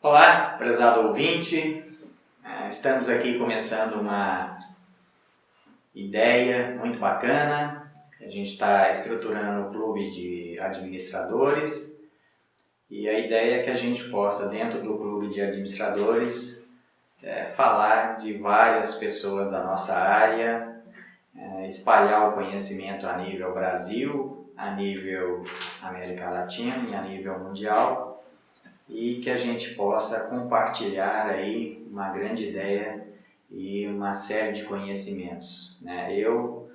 Olá, prezado ouvinte. Estamos aqui começando uma ideia muito bacana. A gente está estruturando o clube de administradores e a ideia é que a gente possa, dentro do clube de administradores, falar de várias pessoas da nossa área, espalhar o conhecimento a nível Brasil, a nível América Latina e a nível mundial, e que a gente possa compartilhar aí uma grande ideia e uma série de conhecimentos. Eu,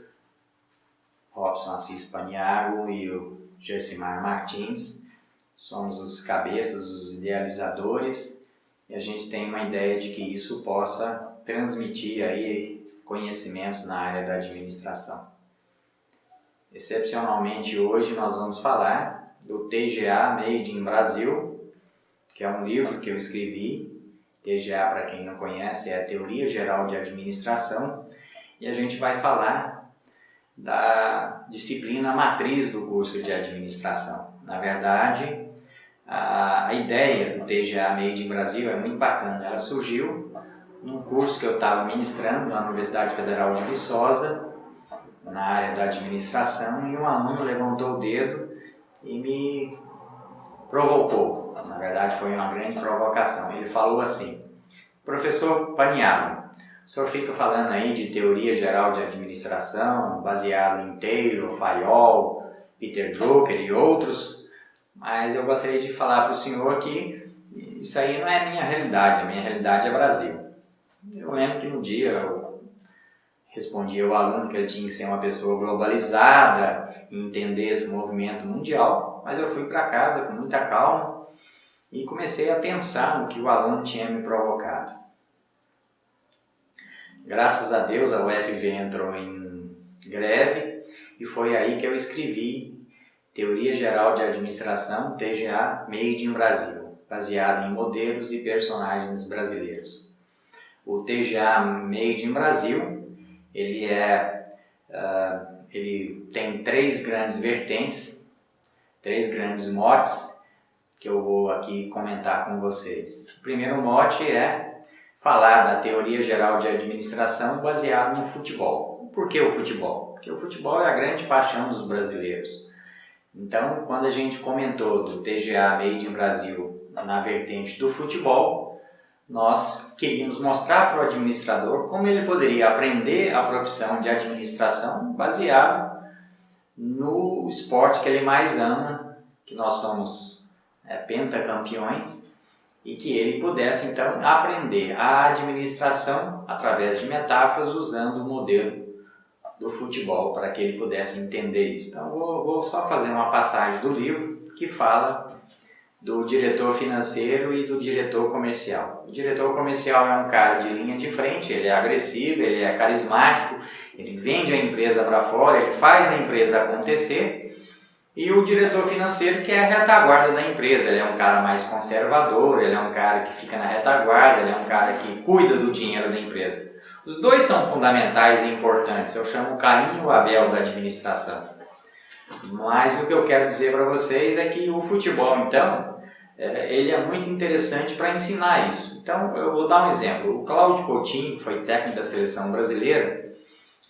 Robson Assis Paniagua e o Gessimar Martins, somos os cabeças, os idealizadores, e a gente tem uma ideia de que isso possa transmitir aí conhecimentos na área da administração. Excepcionalmente hoje nós vamos falar do TGA Made in Brasil, que é um livro que eu escrevi. TGA, para quem não conhece, é a Teoria Geral de Administração, e a gente vai falar da disciplina matriz do curso de administração. Na verdade, a ideia do TGA Made in Brasil é muito bacana. Ela surgiu num curso que eu estava ministrando na Universidade Federal de Viçosa, na área da administração, e um aluno levantou o dedo e me provocou. Na verdade, foi uma grande provocação. Ele falou assim: professor Paniagua, o senhor fica falando aí de teoria geral de administração, baseado em Taylor, Fayol, Peter Drucker e outros, mas eu gostaria de falar para o senhor que isso aí não é a minha realidade é Brasil. Eu lembro que no dia eu respondi ao aluno que ele tinha que ser uma pessoa globalizada, entender esse movimento mundial, mas eu fui para casa com muita calma e comecei a pensar no que o aluno tinha me provocado. Graças a Deus a UFV entrou em greve e foi aí que eu escrevi Teoria Geral de Administração, TGA Made in Brasil, baseado em modelos e personagens brasileiros. O TGA Made in Brasil, ele tem três grandes vertentes, três grandes motes, que eu vou aqui comentar com vocês. O primeiro mote é falar da teoria geral de administração baseado no futebol. Por que o futebol? Porque o futebol é a grande paixão dos brasileiros. Então, quando a gente comentou do TGA Made in Brasil na vertente do futebol, nós queríamos mostrar para o administrador como ele poderia aprender a profissão de administração baseado no esporte que ele mais ama, que nós somos pentacampeões, e que ele pudesse então aprender a administração através de metáforas usando o modelo do futebol para que ele pudesse entender isso. Então vou só fazer uma passagem do livro que fala do diretor financeiro e do diretor comercial. O diretor comercial é um cara de linha de frente, ele é agressivo, ele é carismático, ele vende a empresa para fora, ele faz a empresa acontecer. E o diretor financeiro, que é a retaguarda da empresa, ele é um cara mais conservador, ele é um cara que fica na retaguarda, ele é um cara que cuida do dinheiro da empresa. Os dois são fundamentais e importantes, eu chamo o Caim e o Abel da administração. Mas o que eu quero dizer para vocês é que o futebol, então, ele é muito interessante para ensinar isso. Então, eu vou dar um exemplo. O Cláudio Coutinho, que foi técnico da seleção brasileira,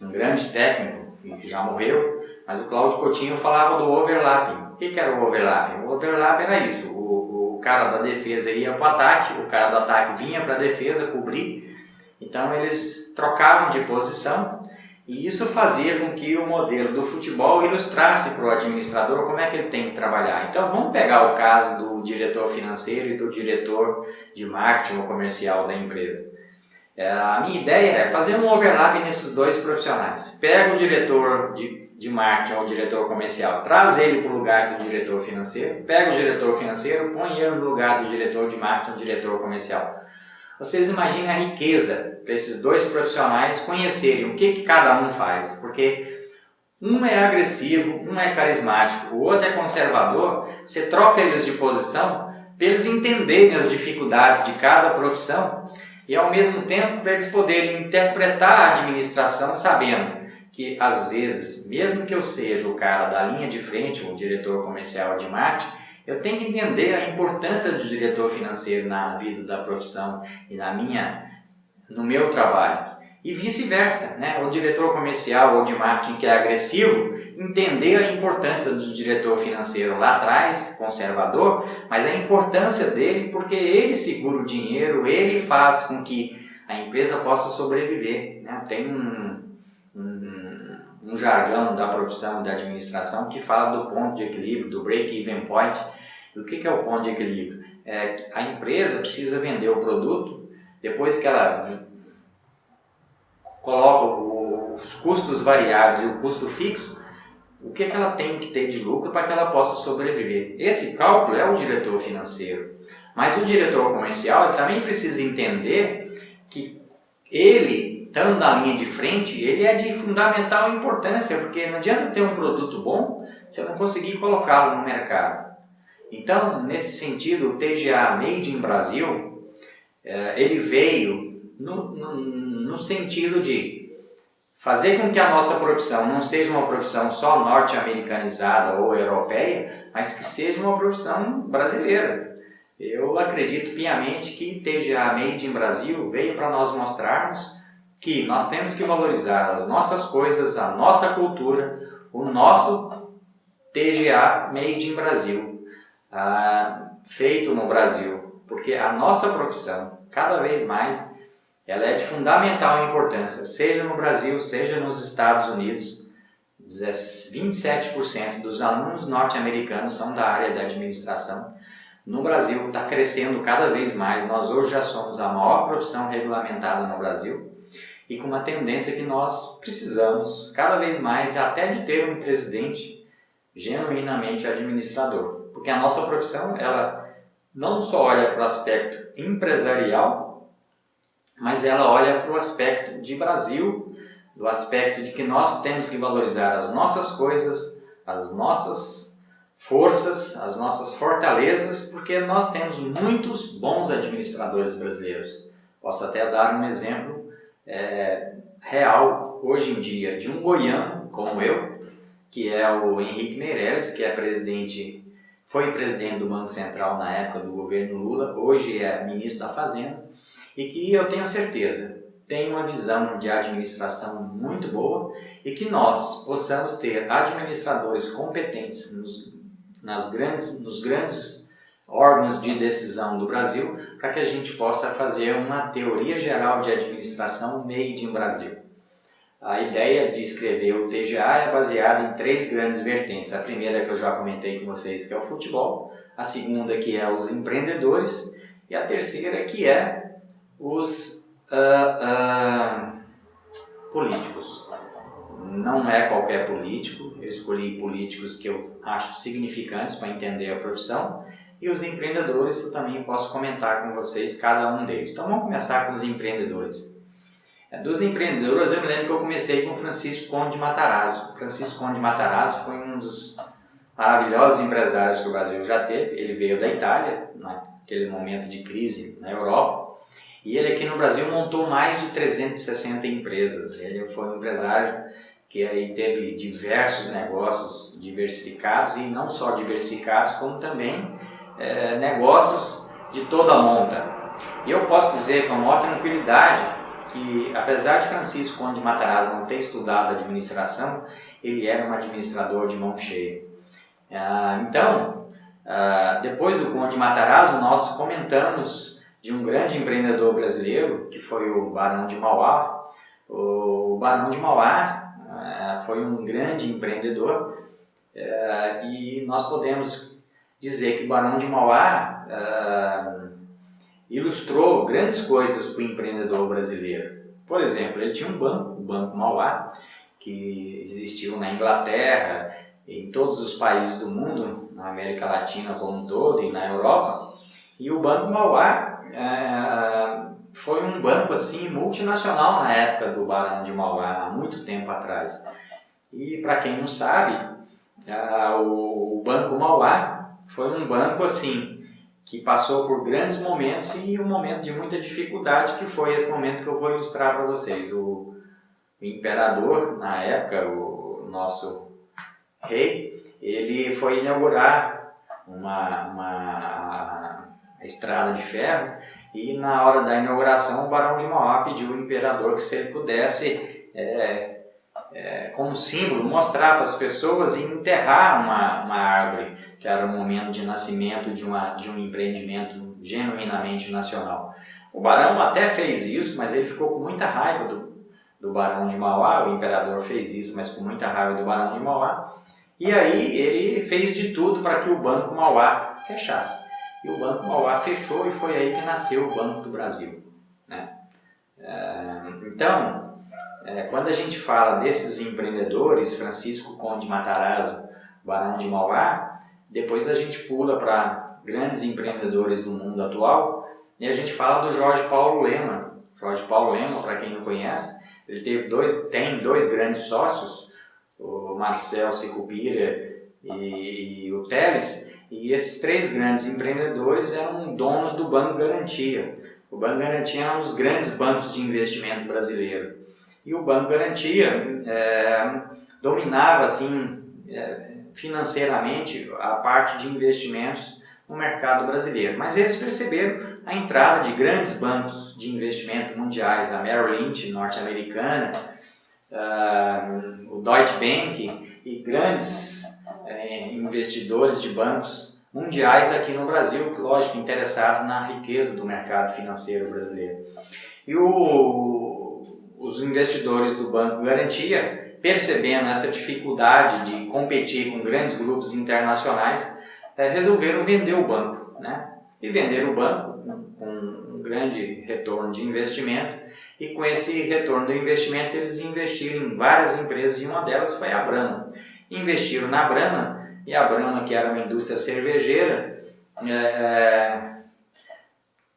um grande técnico, que já morreu, mas o Cláudio Coutinho falava do overlapping. O que era o overlapping? O overlapping era isso, o cara da defesa ia para o ataque, o cara do ataque vinha para a defesa cobrir, então eles trocavam de posição e isso fazia com que o modelo do futebol ilustrasse para o administrador como é que ele tem que trabalhar. Então vamos pegar o caso do diretor financeiro e do diretor de marketing ou comercial da empresa. A minha ideia é fazer um overlap nesses dois profissionais. Pega o diretor de marketing ou diretor comercial, traz ele para o lugar do diretor financeiro, pega o diretor financeiro, põe ele no lugar do diretor de marketing ou diretor comercial. Vocês imaginem a riqueza para esses dois profissionais conhecerem o que cada um faz, porque um é agressivo, um é carismático, o outro é conservador. Você troca eles de posição para eles entenderem as dificuldades de cada profissão e ao mesmo tempo para eles poderem interpretar a administração sabendo que às vezes, mesmo que eu seja o cara da linha de frente, o diretor comercial de marketing, Eu tenho que entender a importância do diretor financeiro na vida da profissão e no meu trabalho. E vice-versa, né? O diretor comercial ou de marketing que é agressivo, entender a importância do diretor financeiro lá atrás, conservador, mas a importância dele porque ele segura o dinheiro, ele faz com que a empresa possa sobreviver, né? Tem um jargão da profissão da administração que fala do ponto de equilíbrio, do break-even point. E o que é o ponto de equilíbrio? A empresa precisa vender o produto, depois que ela coloca os custos variáveis e o custo fixo, o que ela tem que ter de lucro para que ela possa sobreviver. Esse cálculo é o diretor financeiro. Mas o diretor comercial ele também precisa entender que ele, estando na linha de frente, ele é de fundamental importância, porque não adianta ter um produto bom se eu não conseguir colocá-lo no mercado. Então, nesse sentido, o TGA Made in Brasil, ele veio no sentido de fazer com que a nossa profissão não seja uma profissão só norte-americanizada ou europeia, mas que seja uma profissão brasileira. Eu acredito piamente que TGA Made in Brasil veio para nós mostrarmos que nós temos que valorizar as nossas coisas, a nossa cultura, o nosso TGA Made in Brasil, feito no Brasil, porque a nossa profissão, cada vez mais, ela é de fundamental importância, seja no Brasil, seja nos Estados Unidos. 27% dos alunos norte-americanos são da área da administração. No Brasil está crescendo cada vez mais, nós hoje já somos a maior profissão regulamentada no Brasil e com uma tendência que nós precisamos cada vez mais até de ter um presidente genuinamente administrador, porque a nossa profissão ela não só olha para o aspecto empresarial, mas ela olha para o aspecto de Brasil, do aspecto de que nós temos que valorizar as nossas coisas, as nossas forças, as nossas fortalezas, porque nós temos muitos bons administradores brasileiros. Posso até dar um exemplo real, hoje em dia, de um goiano como eu, que é o Henrique Meirelles, que foi presidente do Banco Central na época do governo Lula, hoje é ministro da Fazenda, e que eu tenho certeza, tem uma visão de administração muito boa e que nós possamos ter administradores competentes nos grandes órgãos de decisão do Brasil para que a gente possa fazer uma teoria geral de administração made in Brasil. A ideia de escrever o TGA é baseada em 3 grandes vertentes. A primeira que eu já comentei com vocês, que é o futebol, a segunda que é os empreendedores e a terceira que é os políticos. Não é qualquer político, eu escolhi políticos que eu acho significantes para entender a profissão e os empreendedores eu também posso comentar com vocês cada um deles. Então vamos começar com os empreendedores. Dos empreendedores eu me lembro que eu comecei com Francisco Conde de Matarazzo. Francisco Conde de Matarazzo foi um dos maravilhosos empresários que o Brasil já teve. Ele veio da Itália, naquele momento de crise na Europa. E ele aqui no Brasil montou mais de 360 empresas. Ele foi um empresário que aí teve diversos negócios diversificados e não só diversificados, como também negócios de toda a monta. E eu posso dizer com a maior tranquilidade que, apesar de Francisco Conde de Matarazzo não ter estudado administração, ele era um administrador de mão cheia. Depois do Conde de Matarazzo, nós comentamos de um grande empreendedor brasileiro, que foi o Barão de Mauá. O Barão de Mauá foi um grande empreendedor e nós podemos dizer que o Barão de Mauá ilustrou grandes coisas para o empreendedor brasileiro. Por exemplo, ele tinha um banco, o Banco Mauá, que existiu na Inglaterra, em todos os países do mundo, na América Latina como um todo e na Europa. E o Banco Mauá foi um banco assim multinacional na época do Barão de Mauá, há muito tempo atrás. E para quem não sabe, o Banco Mauá foi um banco assim que passou por grandes momentos e um momento de muita dificuldade, que foi esse momento que eu vou ilustrar para vocês. O imperador, na época, o nosso rei, ele foi inaugurar a estrada de ferro, e na hora da inauguração o Barão de Mauá pediu ao imperador que, se ele pudesse, como símbolo, mostrar para as pessoas e enterrar uma árvore, que era o momento de nascimento de um empreendimento genuinamente nacional. O Barão até fez isso, mas ele ficou com muita raiva do Barão de Mauá. O imperador fez isso, mas com muita raiva do Barão de Mauá. E aí ele fez de tudo para que o Banco Mauá fechasse. E o Banco Mauá fechou, e foi aí que nasceu o Banco do Brasil, né? Então, quando a gente fala desses empreendedores, Francisco Conde Matarazzo, Barão de Mauá, depois a gente pula para grandes empreendedores do mundo atual, e a gente fala do Jorge Paulo Lemann. Jorge Paulo Lemann, para quem não conhece, ele tem dois grandes sócios, o Marcel Sicupira e o Teles, e esses três grandes empreendedores eram donos do Banco Garantia. O Banco Garantia é um dos grandes bancos de investimento brasileiro. E o Banco Garantia dominava assim, financeiramente a parte de investimentos no mercado brasileiro. Mas eles perceberam a entrada de grandes bancos de investimento mundiais, a Merrill Lynch, norte-americana, o Deutsche Bank e grandes investidores de bancos mundiais aqui no Brasil, lógico, interessados na riqueza do mercado financeiro brasileiro. E os investidores do Banco Garantia, percebendo essa dificuldade de competir com grandes grupos internacionais, resolveram vender o banco, né? E venderam o banco com um grande retorno de investimento, e com esse retorno do investimento eles investiram em várias empresas, e uma delas foi a Brahma. Investiram na Brahma, e a Brahma, que era uma indústria cervejeira,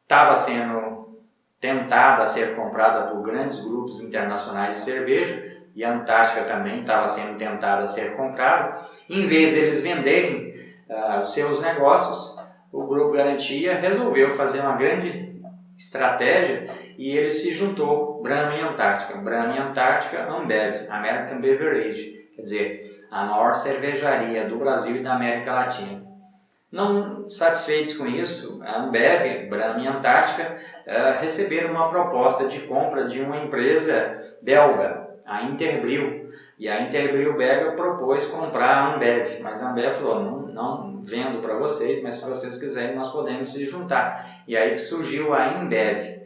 estava sendo tentada a ser comprada por grandes grupos internacionais de cerveja, e a Antártica também estava sendo tentada a ser comprada. Em vez deles venderem os seus negócios, o Grupo Garantia resolveu fazer uma grande estratégia, e ele se juntou, Brahma e Antártica. Brahma e Antártica, Ambev, American Beverage, quer dizer, a maior cervejaria do Brasil e da América Latina. Não satisfeitos com isso, a Ambev, Brahma e Antártica receberam uma proposta de compra de uma empresa belga, a Interbrew. E a Interbrew belga propôs comprar a Ambev, mas a Ambev falou, não vendo para vocês, mas se vocês quiserem nós podemos se juntar. E aí que surgiu a Inbev,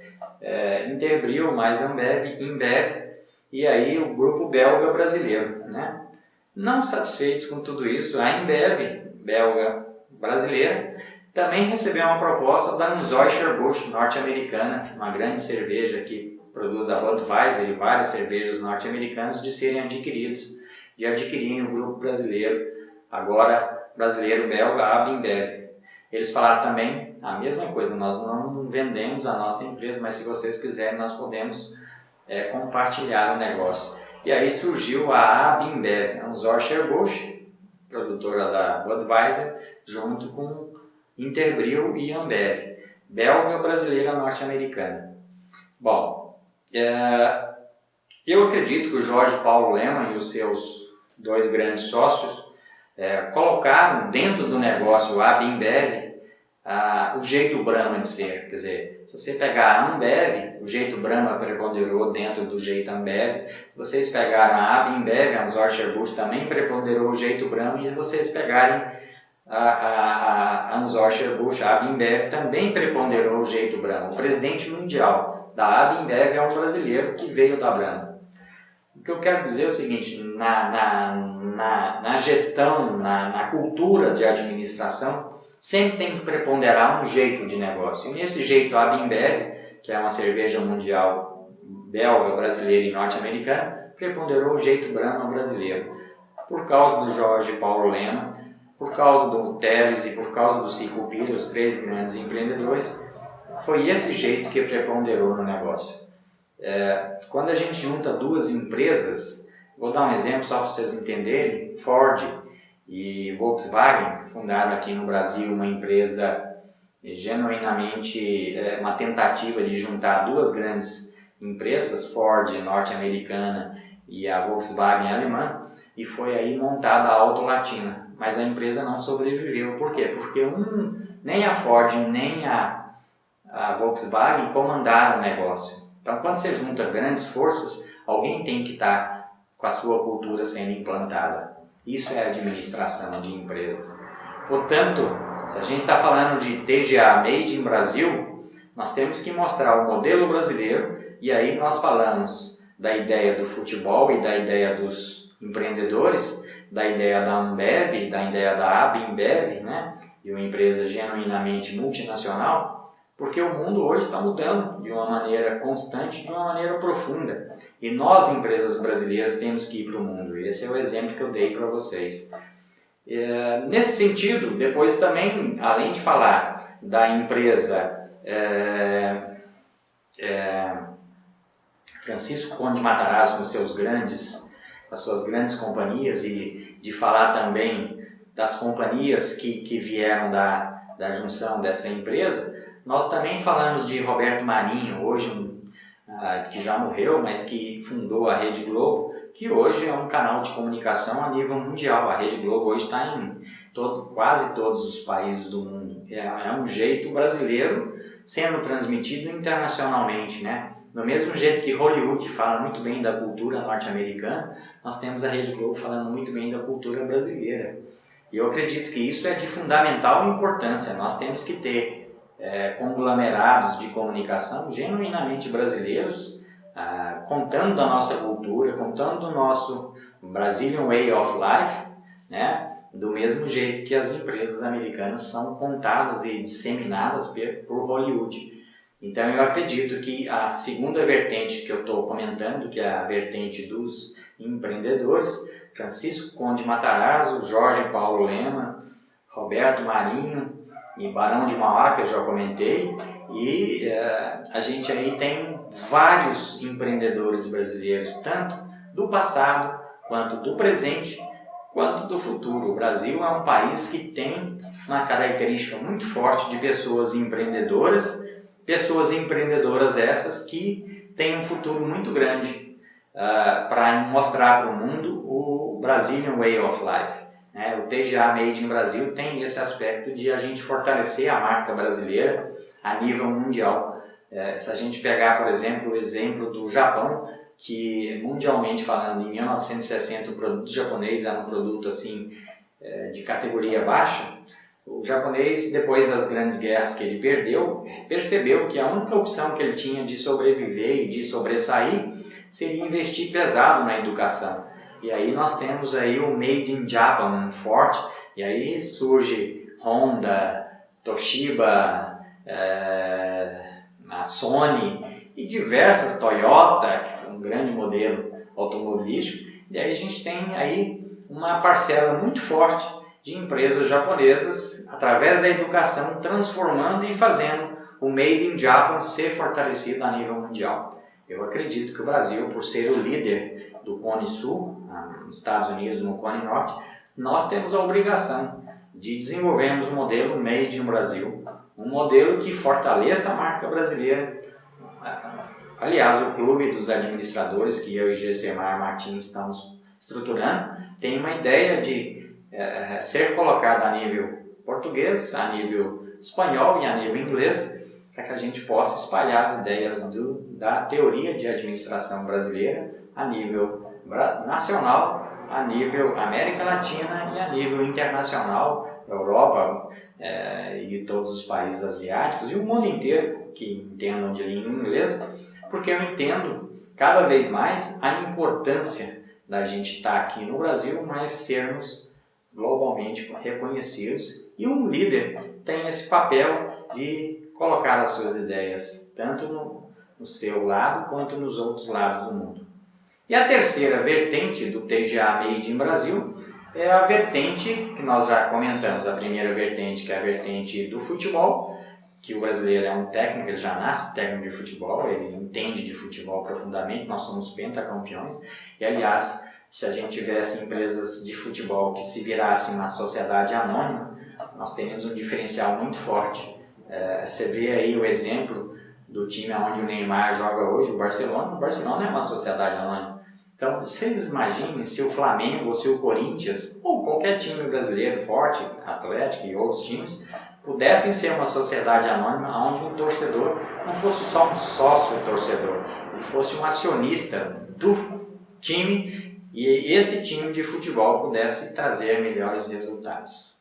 Interbrew mais Ambev, Inbev, e aí o grupo belga brasileiro, né? Não satisfeitos com tudo isso, a Inbev, belga brasileira, também recebeu uma proposta da Anheuser-Busch, norte-americana, uma grande cerveja que produz a Budweiser e várias cervejas norte-americanas, de adquirirem o grupo brasileiro, agora brasileiro-belga, a Ambev. Eles falaram também a mesma coisa, nós não vendemos a nossa empresa, mas se vocês quiserem nós podemos compartilhar o negócio. E aí surgiu a Ambev, a Anheuser-Busch, produtora da Budweiser, junto com Interbrew e Ambev, belga, brasileira, norte-americana. Bom, eu acredito que o Jorge Paulo Lemann e os seus dois grandes sócios colocaram dentro do negócio a Ambev o jeito Brahma de ser. Quer dizer, se você pegar a Ambev, o jeito Brahma preponderou dentro do jeito Ambev. Se vocês pegaram a Ambev, a Anheuser-Busch também preponderou o jeito Brahma. E se vocês pegarem a Anheuser-Busch, a Ambev também preponderou o jeito Brahma. O presidente mundial da Ambev é um brasileiro que veio da Brahma. O que eu quero dizer é o seguinte, na gestão, na cultura de administração, sempre tem que preponderar um jeito de negócio. E nesse jeito, a Ambev, que é uma cerveja mundial belga, brasileira e norte-americana, preponderou o jeito Brahma brasileiro. Por causa do Jorge Paulo Lemann, por causa do Teles e por causa do Sicupira, os três grandes empreendedores, foi esse jeito que preponderou no negócio. Quando a gente junta duas empresas, vou dar um exemplo só para vocês entenderem, Ford e Volkswagen fundaram aqui no Brasil uma empresa genuinamente, uma tentativa de juntar duas grandes empresas, Ford norte-americana e a Volkswagen alemã, e foi aí montada a Auto Latina. mas a empresa não sobreviveu. Por quê? Porque nem a Ford, nem a Volkswagen comandaram o negócio. Então, quando você junta grandes forças, alguém tem que estar com a sua cultura sendo implantada. Isso é administração de empresas. Portanto, se a gente está falando de TGA Made in Brasil, nós temos que mostrar o modelo brasileiro, e aí nós falamos da ideia do futebol e da ideia dos empreendedores, da ideia da Ambev, da ideia da Abimbev, né? E uma empresa genuinamente multinacional, porque o mundo hoje está mudando de uma maneira constante, de uma maneira profunda. E nós, empresas brasileiras, temos que ir para o mundo. Esse é o exemplo que eu dei para vocês. Nesse sentido, depois também, além de falar da empresa Francisco Conde Matarazzo com as suas grandes companhias, e de falar também das companhias que vieram da junção dessa empresa, nós também falamos de Roberto Marinho, hoje que já morreu, mas que fundou a Rede Globo, que hoje é um canal de comunicação a nível mundial. A Rede Globo hoje está em quase todos os países do mundo. É um jeito brasileiro sendo transmitido internacionalmente, né? Do mesmo jeito que Hollywood fala muito bem da cultura norte-americana, nós temos a Rede Globo falando muito bem da cultura brasileira. E eu acredito que isso é de fundamental importância. Nós temos que ter conglomerados de comunicação genuinamente brasileiros, contando da nossa cultura, contando do nosso Brazilian Way of Life, né? Do mesmo jeito que as empresas americanas são contadas e disseminadas por Hollywood. Então eu acredito que a segunda vertente que eu estou comentando, que é a vertente dos empreendedores, Francisco Conde Matarazzo, Jorge Paulo Lema, Roberto Marinho e Barão de Mauá, que eu já comentei, e a gente aí tem vários empreendedores brasileiros, tanto do passado, quanto do presente, quanto do futuro. O Brasil é um país que tem uma característica muito forte de pessoas empreendedoras essas que têm um futuro muito grande para mostrar para o mundo o Brazilian Way of Life. O TGA Made in Brasil tem esse aspecto de a gente fortalecer a marca brasileira a nível mundial. Se a gente pegar, por exemplo, o exemplo do Japão, que mundialmente falando, em 1960 o produto japonês era um produto assim, de categoria baixa, o japonês, depois das grandes guerras que ele perdeu, percebeu que a única opção que ele tinha de sobreviver e de sobressair seria investir pesado na educação. E aí nós temos aí o Made in Japan forte, e aí surge Honda, Toshiba, a Sony e diversas, Toyota, que foi um grande modelo automobilístico, e aí a gente tem aí uma parcela muito forte de empresas japonesas, através da educação, transformando e fazendo o Made in Japan ser fortalecido a nível mundial. Eu acredito que o Brasil, por ser o líder do Cone Sul, nos Estados Unidos no Cone Norte, nós temos a obrigação de desenvolvermos um modelo Made in Brasil, um modelo que fortaleça a marca brasileira. Aliás, o clube dos administradores, que eu e Gessemar Martins estamos estruturando, tem uma ideia de ser colocado a nível português, a nível espanhol e a nível inglês, para que a gente possa espalhar as ideias da teoria de administração brasileira a nível nacional, a nível América Latina e a nível internacional, Europa e todos os países asiáticos e o mundo inteiro que entendam de língua inglesa, porque eu entendo cada vez mais a importância da gente estar aqui no Brasil, mas sermos globalmente reconhecidos, e um líder tem esse papel de colocar as suas ideias tanto no seu lado quanto nos outros lados do mundo. E a terceira vertente do TGA Made in Brasil é a vertente que nós já comentamos. A primeira vertente, que é a vertente do futebol, que o brasileiro é um técnico, ele já nasce técnico de futebol, ele entende de futebol profundamente, nós somos pentacampeões, e aliás, se a gente tivesse empresas de futebol que se virassem uma sociedade anônima, nós teríamos um diferencial muito forte. Você vê aí o exemplo do time onde o Neymar joga hoje, o Barcelona é uma sociedade anônima. Então, vocês imaginem se o Flamengo, ou se o Corinthians, ou qualquer time brasileiro forte, Atlético e outros times, pudessem ser uma sociedade anônima onde o torcedor não fosse só um sócio torcedor, ele fosse um acionista do time e esse time de futebol pudesse trazer melhores resultados.